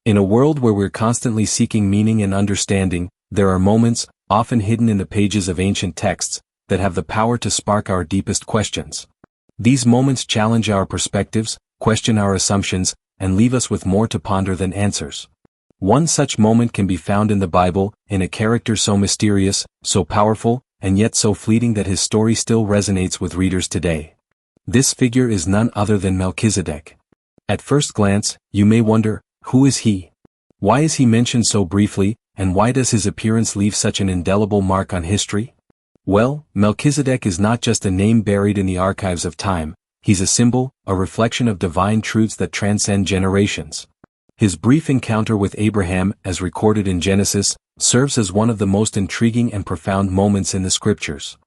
In a world where we're constantly seeking meaning and understanding, there are moments, often hidden in the pages of ancient texts, that have the power to spark our deepest questions. These moments challenge our perspectives, question our assumptions, and leave us with more to ponder than answers. One such moment can be found in the Bible, in a character so mysterious, so powerful, and yet so fleeting that his story still resonates with readers today. This figure is none other than Melchizedek. At first glance, you may wonder, who is he? Why is he mentioned so briefly, and why does his appearance leave such an indelible mark on history? Well, Melchizedek is not just a name buried in the archives of time, he's a symbol, a reflection of divine truths that transcend generations. His brief encounter with Abraham, as recorded in Genesis, serves as one of the most intriguing and profound moments in the scriptures.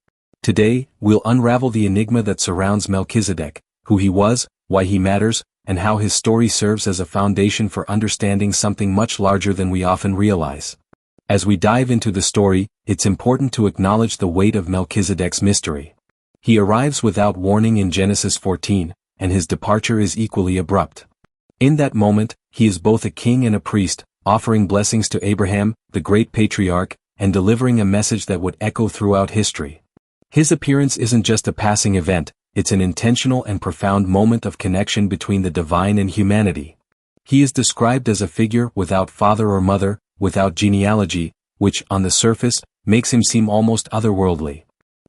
Today, we'll unravel the enigma that surrounds Melchizedek, who he was, why he matters, and how his story serves as a foundation for understanding something much larger than we often realize. As we dive into the story, it's important to acknowledge the weight of Melchizedek's mystery. He arrives without warning in Genesis 14, and his departure is equally abrupt. In that moment, he is both a king and a priest, offering blessings to Abraham, the great patriarch, and delivering a message that would echo throughout history. His appearance isn't just a passing event, it's an intentional and profound moment of connection between the divine and humanity. He is described as a figure without father or mother, without genealogy, which, on the surface, makes him seem almost otherworldly.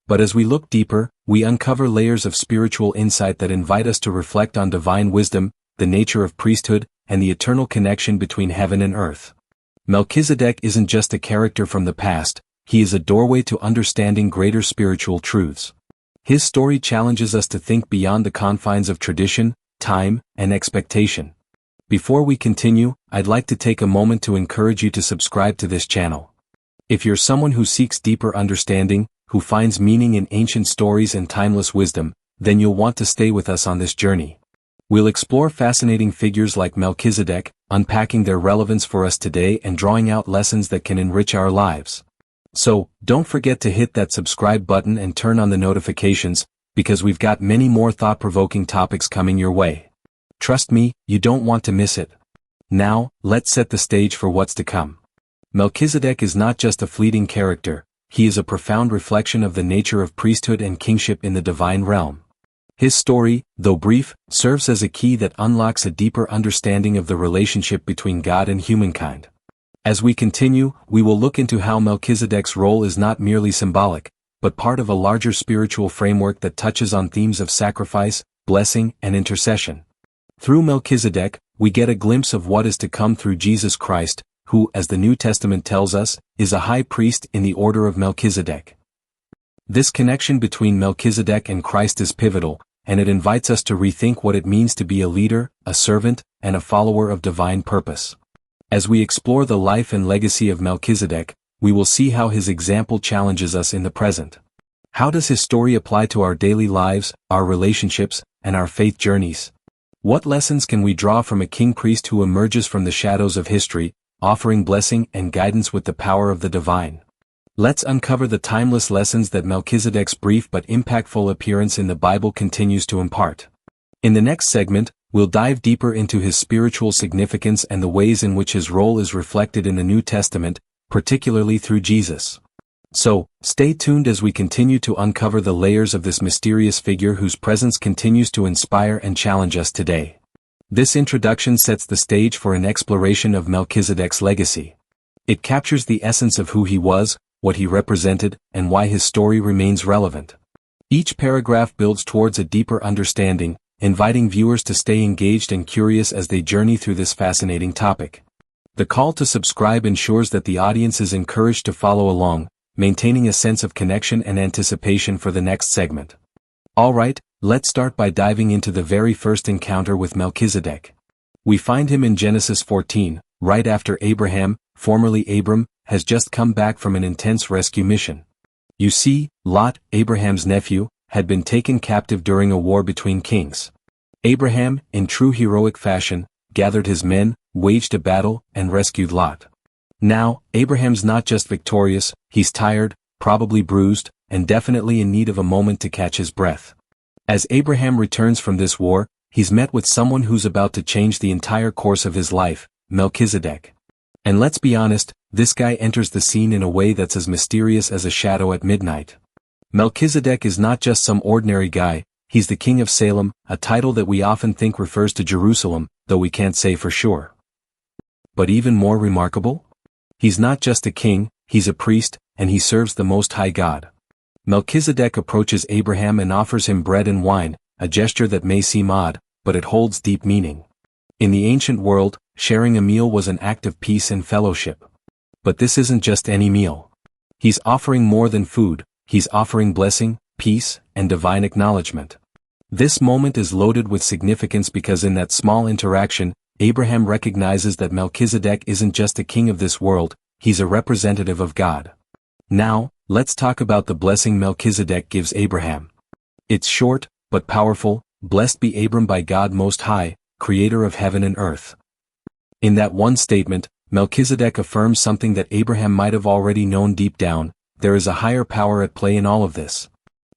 But as we look deeper, we uncover layers of spiritual insight that invite us to reflect on divine wisdom, the nature of priesthood, and the eternal connection between heaven and earth. Melchizedek isn't just a character from the past, he is a doorway to understanding greater spiritual truths. His story challenges us to think beyond the confines of tradition, time, and expectation. Before we continue, I'd like to take a moment to encourage you to subscribe to this channel. If you're someone who seeks deeper understanding, who finds meaning in ancient stories and timeless wisdom, then you'll want to stay with us on this journey. We'll explore fascinating figures like Melchizedek, unpacking their relevance for us today and drawing out lessons that can enrich our lives. So, don't forget to hit that subscribe button and turn on the notifications, because we've got many more thought-provoking topics coming your way. Trust me, you don't want to miss it. Now, let's set the stage for what's to come. Melchizedek is not just a fleeting character, he is a profound reflection of the nature of priesthood and kingship in the divine realm. His story, though brief, serves as a key that unlocks a deeper understanding of the relationship between God and humankind. As we continue, we will look into how Melchizedek's role is not merely symbolic, but part of a larger spiritual framework that touches on themes of sacrifice, blessing, and intercession. Through Melchizedek, we get a glimpse of what is to come through Jesus Christ, who, as the New Testament tells us, is a high priest in the order of Melchizedek. This connection between Melchizedek and Christ is pivotal, and it invites us to rethink what it means to be a leader, a servant, and a follower of divine purpose. As we explore the life and legacy of Melchizedek, we will see how his example challenges us in the present. How does his story apply to our daily lives, our relationships, and our faith journeys? What lessons can we draw from a king-priest who emerges from the shadows of history, offering blessing and guidance with the power of the divine? Let's uncover the timeless lessons that Melchizedek's brief but impactful appearance in the Bible continues to impart. In the next segment, we'll dive deeper into his spiritual significance and the ways in which his role is reflected in the New Testament, particularly through Jesus. So, stay tuned as we continue to uncover the layers of this mysterious figure whose presence continues to inspire and challenge us today. This introduction sets the stage for an exploration of Melchizedek's legacy. It captures the essence of who he was, what he represented, and why his story remains relevant. Each paragraph builds towards a deeper understanding, inviting viewers to stay engaged and curious as they journey through this fascinating topic. The call to subscribe ensures that the audience is encouraged to follow along, maintaining a sense of connection and anticipation for the next segment. Alright, let's start by diving into the very first encounter with Melchizedek. We find him in Genesis 14, right after Abraham, formerly Abram, has just come back from an intense rescue mission. You see, Lot, Abraham's nephew, had been taken captive during a war between kings. Abraham, in true heroic fashion, gathered his men, waged a battle, and rescued Lot. Now, Abraham's not just victorious, he's tired, probably bruised, and definitely in need of a moment to catch his breath. As Abraham returns from this war, he's met with someone who's about to change the entire course of his life, Melchizedek. And let's be honest, this guy enters the scene in a way that's as mysterious as a shadow at midnight. Melchizedek is not just some ordinary guy, he's the king of Salem, a title that we often think refers to Jerusalem, though we can't say for sure. But even more remarkable? He's not just a king, he's a priest, and he serves the Most High God. Melchizedek approaches Abraham and offers him bread and wine, a gesture that may seem odd, but it holds deep meaning. In the ancient world, sharing a meal was an act of peace and fellowship. But this isn't just any meal. He's offering more than food, he's offering blessing, peace, and divine acknowledgement. This moment is loaded with significance because in that small interaction, Abraham recognizes that Melchizedek isn't just a king of this world, he's a representative of God. Now, let's talk about the blessing Melchizedek gives Abraham. It's short, but powerful. Blessed be Abram by God Most High, creator of heaven and earth. In that one statement, Melchizedek affirms something that Abraham might have already known deep down: there is a higher power at play in all of this.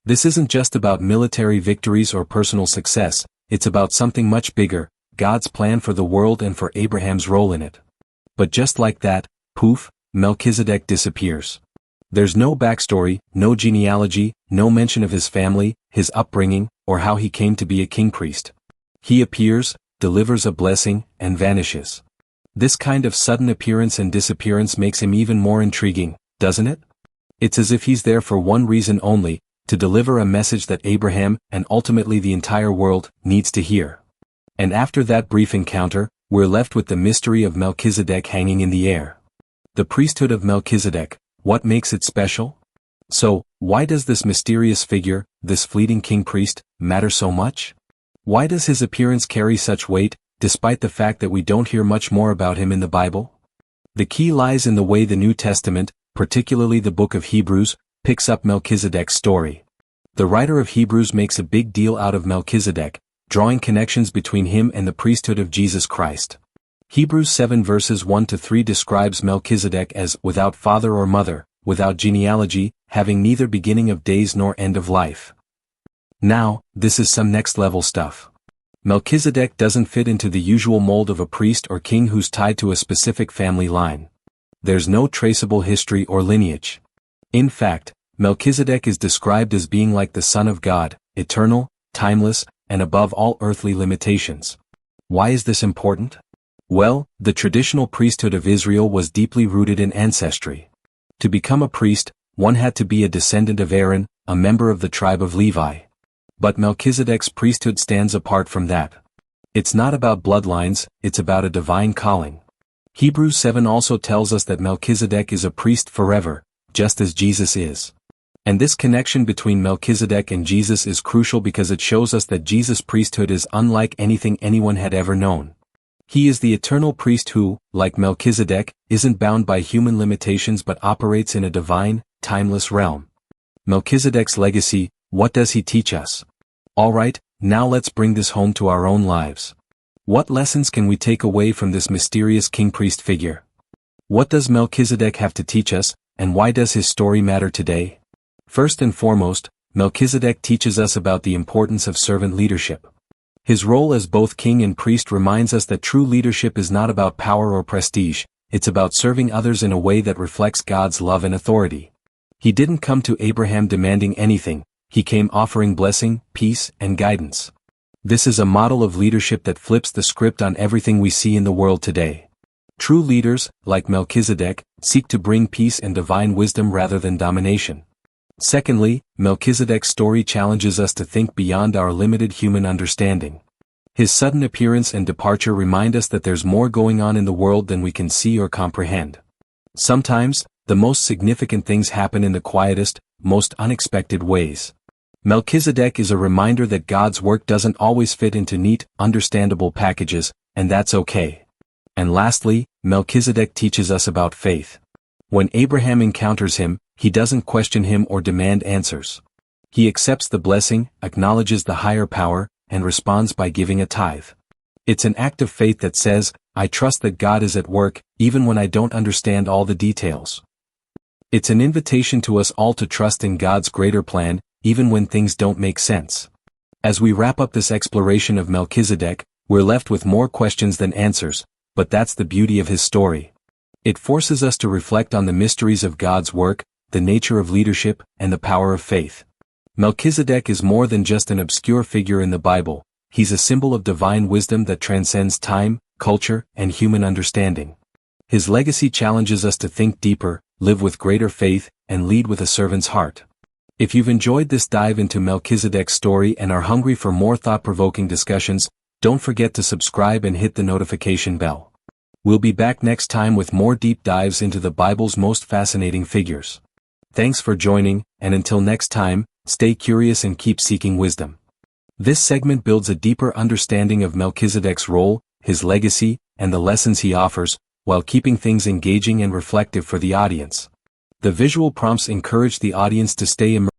This isn't just about military victories or personal success, it's about something much bigger, God's plan for the world and for Abraham's role in it. But just like that, poof, Melchizedek disappears. There's no backstory, no genealogy, no mention of his family, his upbringing, or how he came to be a king-priest. He appears, delivers a blessing, and vanishes. This kind of sudden appearance and disappearance makes him even more intriguing, doesn't it? It's as if he's there for one reason only, to deliver a message that Abraham, and ultimately the entire world, needs to hear. And after that brief encounter, we're left with the mystery of Melchizedek hanging in the air. The priesthood of Melchizedek, what makes it special? So, why does this mysterious figure, this fleeting king-priest, matter so much? Why does his appearance carry such weight, despite the fact that we don't hear much more about him in the Bible? The key lies in the way the New Testament, particularly the book of Hebrews, picks up Melchizedek's story. The writer of Hebrews makes a big deal out of Melchizedek, drawing connections between him and the priesthood of Jesus Christ. Hebrews 7 verses 1-3 describes Melchizedek as without father or mother, without genealogy, having neither beginning of days nor end of life. Now, this is some next-level stuff. Melchizedek doesn't fit into the usual mold of a priest or king who's tied to a specific family line. There's no traceable history or lineage. In fact, Melchizedek is described as being like the Son of God, eternal, timeless, and above all earthly limitations. Why is this important? Well, the traditional priesthood of Israel was deeply rooted in ancestry. To become a priest, one had to be a descendant of Aaron, a member of the tribe of Levi. But Melchizedek's priesthood stands apart from that. It's not about bloodlines, it's about a divine calling. Hebrews 7 also tells us that Melchizedek is a priest forever, just as Jesus is. And this connection between Melchizedek and Jesus is crucial because it shows us that Jesus' priesthood is unlike anything anyone had ever known. He is the eternal priest who, like Melchizedek, isn't bound by human limitations but operates in a divine, timeless realm. Melchizedek's legacy, what does he teach us? Alright, now let's bring this home to our own lives. What lessons can we take away from this mysterious king-priest figure? What does Melchizedek have to teach us, and why does his story matter today? First and foremost, Melchizedek teaches us about the importance of servant leadership. His role as both king and priest reminds us that true leadership is not about power or prestige, it's about serving others in a way that reflects God's love and authority. He didn't come to Abraham demanding anything, he came offering blessing, peace, and guidance. This is a model of leadership that flips the script on everything we see in the world today. True leaders, like Melchizedek, seek to bring peace and divine wisdom rather than domination. Secondly, Melchizedek's story challenges us to think beyond our limited human understanding. His sudden appearance and departure remind us that there's more going on in the world than we can see or comprehend. Sometimes, the most significant things happen in the quietest, most unexpected ways. Melchizedek is a reminder that God's work doesn't always fit into neat, understandable packages, and that's okay. And lastly, Melchizedek teaches us about faith. When Abraham encounters him, he doesn't question him or demand answers. He accepts the blessing, acknowledges the higher power, and responds by giving a tithe. It's an act of faith that says, I trust that God is at work, even when I don't understand all the details. It's an invitation to us all to trust in God's greater plan, even when things don't make sense. As we wrap up this exploration of Melchizedek, we're left with more questions than answers. but that's the beauty of his story. It forces us to reflect on the mysteries of God's work, the nature of leadership, and the power of faith. Melchizedek is more than just an obscure figure in the Bible. He's a symbol of divine wisdom that transcends time, culture, and human understanding. His legacy challenges us to think deeper, live with greater faith, and lead with a servant's heart. If you've enjoyed this dive into Melchizedek's story and are hungry for more thought-provoking discussions, don't forget to subscribe and hit the notification bell. We'll be back next time with more deep dives into the Bible's most fascinating figures. Thanks for joining, and until next time, stay curious and keep seeking wisdom. This segment builds a deeper understanding of Melchizedek's role, his legacy, and the lessons he offers, while keeping things engaging and reflective for the audience. The visual prompts encourage the audience to stay immersed